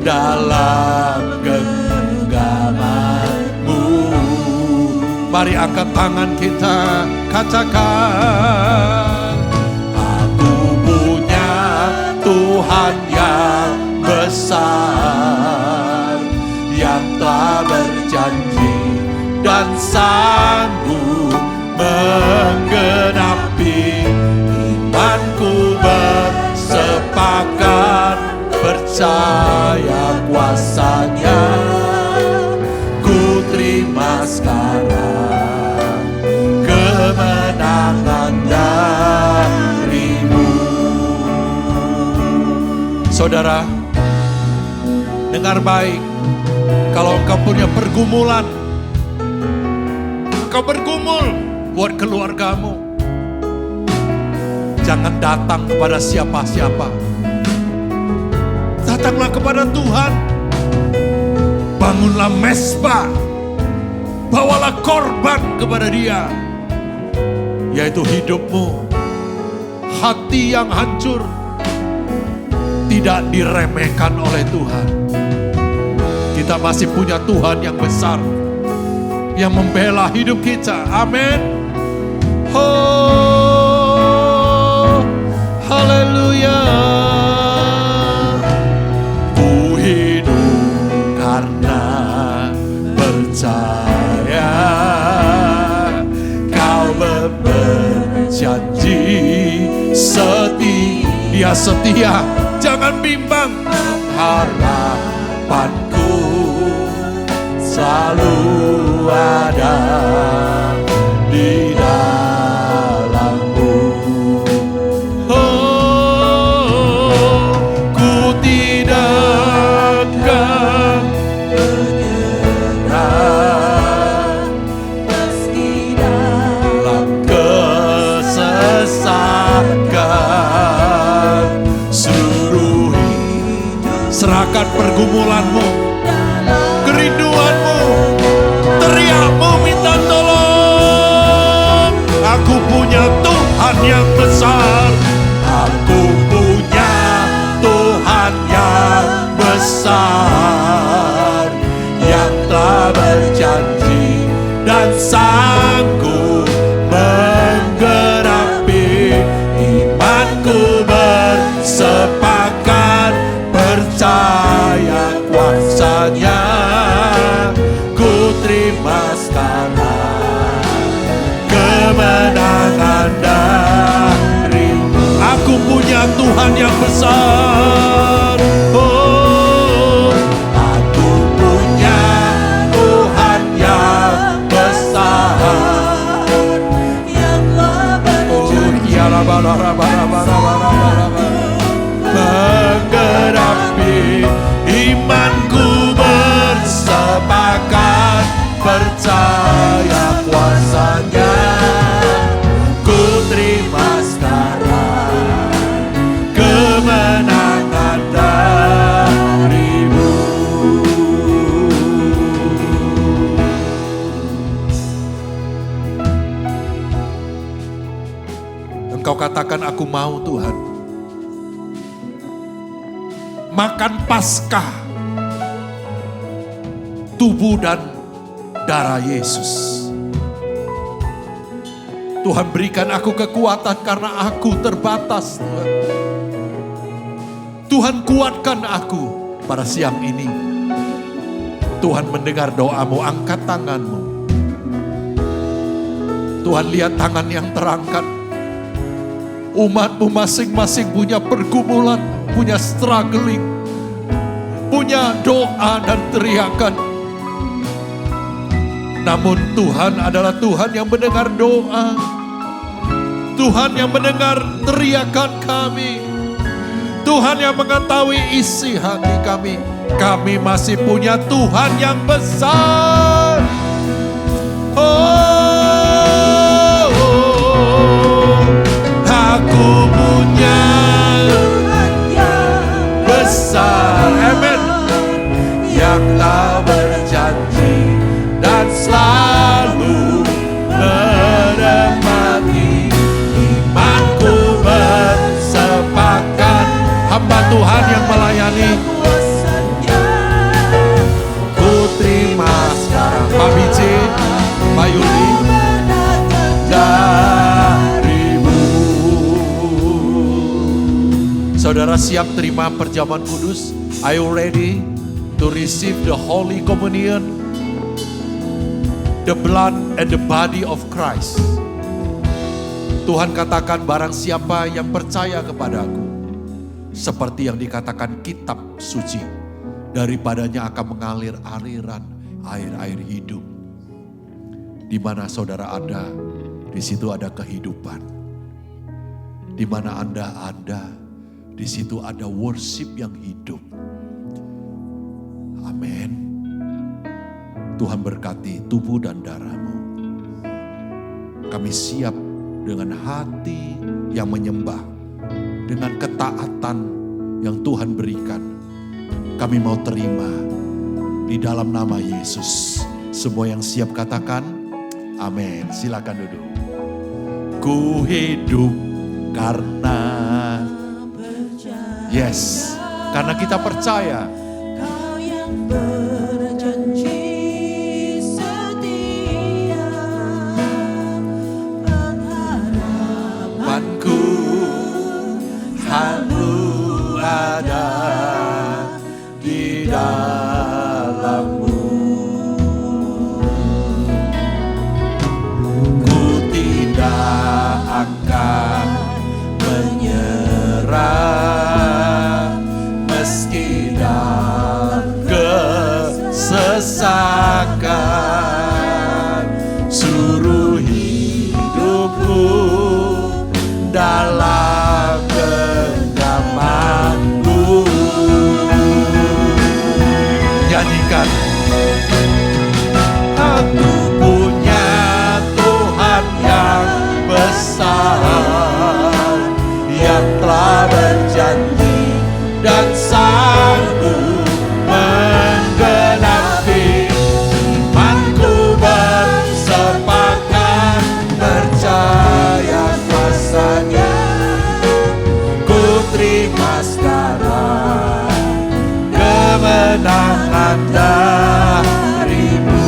dalam genggaman-Mu. Mari angkat tangan kita, katakan, aku punya Tuhan yang besar, yang telah berjanji dan sanggup menggenapi. Imanku bersepakat percaya kuasa-Nya. Ku terima sekarang kemenangan dari-Mu. Saudara, dengar baik. Kalau engkau punya pergumulan, engkau bergumul buat keluargamu, jangan datang kepada siapa-siapa. Datanglah kepada Tuhan. Bangunlah mezbah. Bawalah korban kepada Dia, yaitu hidupmu. Hati yang hancur tidak diremehkan oleh Tuhan. Kita masih punya Tuhan yang besar, yang membela hidup kita. Amin. Oh, haleluya. Ku hidup karena percaya. Kau berjanji setia. Dia setia, jangan bimbang. Harapanku selalu ada di dalam-Mu. Oh, ku tidak akan menyerah meski dalam kesesakan. Suruh serahkan pergumulanmu, kerinduanmu, teriakmu, minta tolong. Aku punya Tuhan yang besar. Aku punya Tuhan yang besar, yang telah berjanji dan sanggup menggenapi. Imanku bersepakat percaya kuasa-Nya. Ku terima sekarang kemenangan dari-Mu. Aku punya Tuhan yang besar. Oh, aku punya Tuhan yang besar, yang telah berjanji menggenapi. Imanku bersepakat percaya kuasa-Nya. Ku terima sekarang kemenangan dari-Mu. Engkau katakan, aku mau Tuhan makan Paskah tubuh dan darah Yesus. Tuhan berikan aku kekuatan karena aku terbatas. Tuhan kuatkan aku pada siang ini. Tuhan mendengar doamu, angkat tanganmu. Tuhan lihat tangan yang terangkat. Umatmu masing-masing punya pergumulan, punya struggling, punya doa dan teriakan. Namun Tuhan adalah Tuhan yang mendengar doa. Tuhan yang mendengar teriakan kami. Tuhan yang mengetahui isi hati kami. Kami masih punya Tuhan yang besar. Oh, aku punya Tuhan yang besar. Amen. Yang tak berjanji dan selalu menepati. Imanku bersepakat. Hamba Tuhan yang melayani. kuasanya. Ku terima sekarang Pak Biji, Pak Yuli, darimu. Saudara siap terima perjamuan kudus? Are you ready to receive the Holy Communion? The blood and the body of Christ. Tuhan katakan barang siapa yang percaya kepadaku, seperti yang dikatakan kitab suci, daripadanya akan mengalir aliran air-air hidup. Di mana saudara ada, di situ ada kehidupan. Di mana Anda ada, di situ ada worship yang hidup. Amin. Tuhan berkati tubuh dan darahmu. Kami siap dengan hati yang menyembah, dengan ketaatan yang Tuhan berikan. Kami mau terima di dalam nama Yesus. Semua yang siap katakan amin. Silakan duduk. Ku hidup karena yes, karena kita percaya. Kau yang berjanji setia, Harapanku selalu ada di dalammu. Ku tidak akan menyerah meski dalam kesesakan. Suruh hidupku dalam genggamanmu. Nyanyikan. Aku punya Tuhan yang besar, yang telah berjanji dan sanggup menggenapi. Imanku bersepakat percaya kuasanya. Ku terima sekarang kemenangan darimu.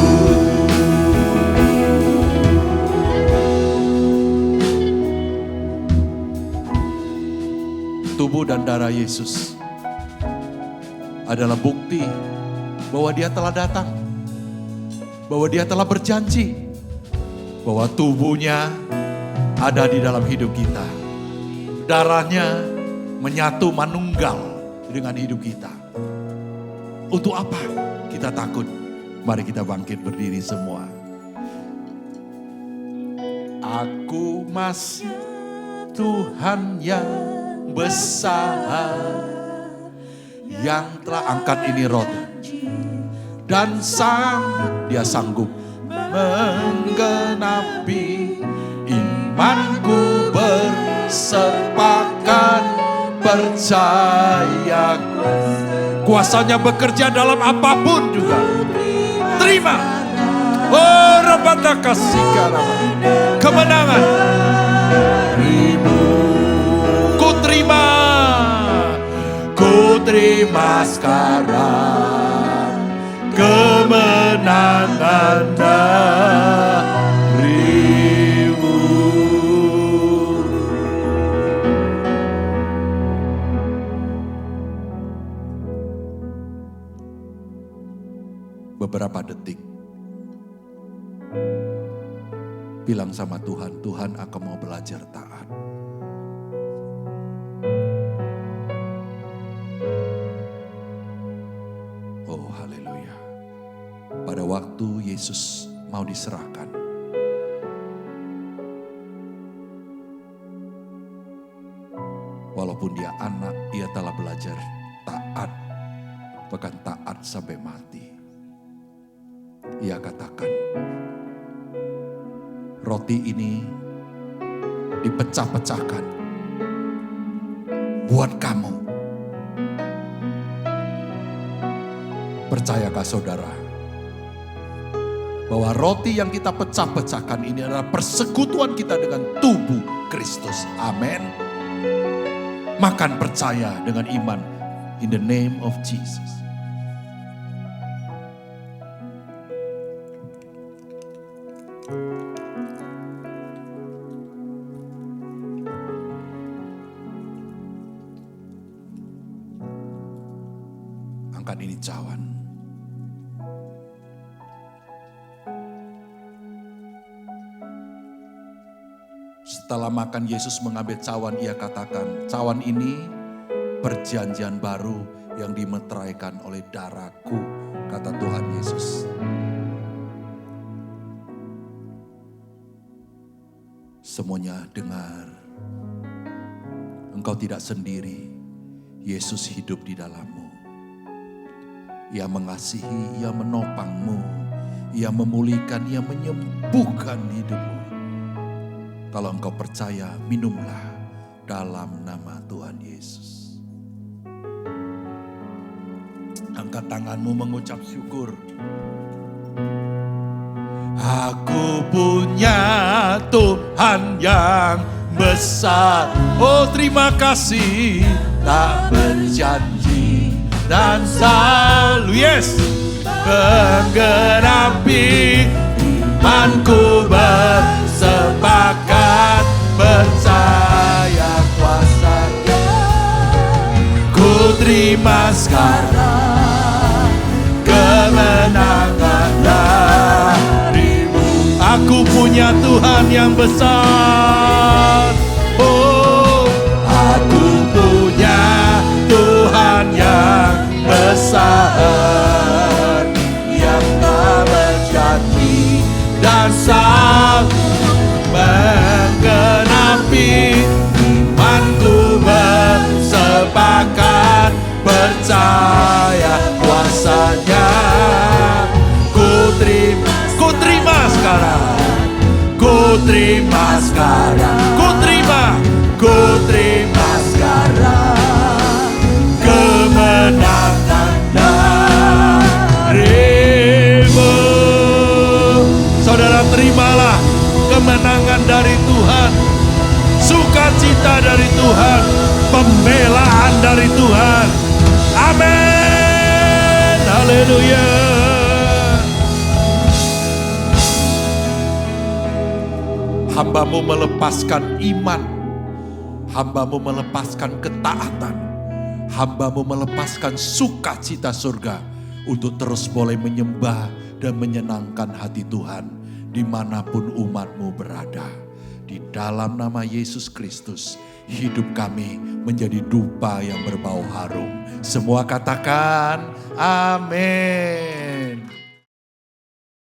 Tubuh dan darah Yesus adalah bukti bahwa Dia telah datang, bahwa Dia telah berjanji, bahwa tubuhnya ada di dalam hidup kita. Darahnya menyatu manunggal dengan hidup kita. Untuk apa kita takut? Mari kita bangkit berdiri semua. Aku masih Tuhan yang besar, yang telah angkat ini roti, dan Dia sanggup menggenapi. Imanku bersepakat percaya kuasanya bekerja dalam apapun juga. Terima. Oh, rabata kasih kemenangan. Ku terima sekarang kemenangan darimu. beberapa detik. Bilang sama Tuhan, Tuhan aku mau belajar taat. Oh haleluya. Pada waktu Yesus mau diserahkan, walaupun dia anak, ia telah belajar taat, bahkan taat sampai mati. Ia katakan, roti ini dipecah-pecahkan buat kamu. Percayakah saudara bahwa roti yang kita pecah-pecahkan ini adalah persekutuan kita dengan tubuh Kristus. Amin. Makan percaya dengan iman in the name of Jesus. Angkat ini cawan. Setelah makan Yesus mengambil cawan, ia katakan, cawan ini perjanjian baru yang dimeteraikan oleh darahku, kata Tuhan Yesus. Semuanya dengar, engkau tidak sendiri, Yesus hidup di dalammu. Ia mengasihi, ia menopangmu, ia memulihkan, ia menyembuhkan hidupmu. Kalau engkau percaya, minumlah dalam nama Tuhan Yesus. Angkat tanganmu mengucap syukur. Aku punya Tuhan yang besar. Oh terima kasih, tak berjanji dan selalu menggenapi imanku bersepakat percaya kuasa-Nya. Ku terima sekarang kemenangan darimu. Aku punya Tuhan yang besar. Oh, aku punya Tuhan yang besar, yang tak berjanji dan sanggup menggenapi imanku bersepakat percaya kuasa-Nya. Ku terima sekarang, ku terima sekarang, ku terima sekarang kemenangan darimu. Saudara, terimalah kemenangan dari Tuhan, sukacita dari Tuhan, pembelaan dari Tuhan. Amin. Haleluya. Hambamu melepaskan iman, hambamu melepaskan ketaatan, hambamu melepaskan sukacita surga untuk terus boleh menyembah dan menyenangkan hati Tuhan dimanapun umatmu berada. Di dalam nama Yesus Kristus, hidup kami menjadi dupa yang berbau harum. Semua katakan amin.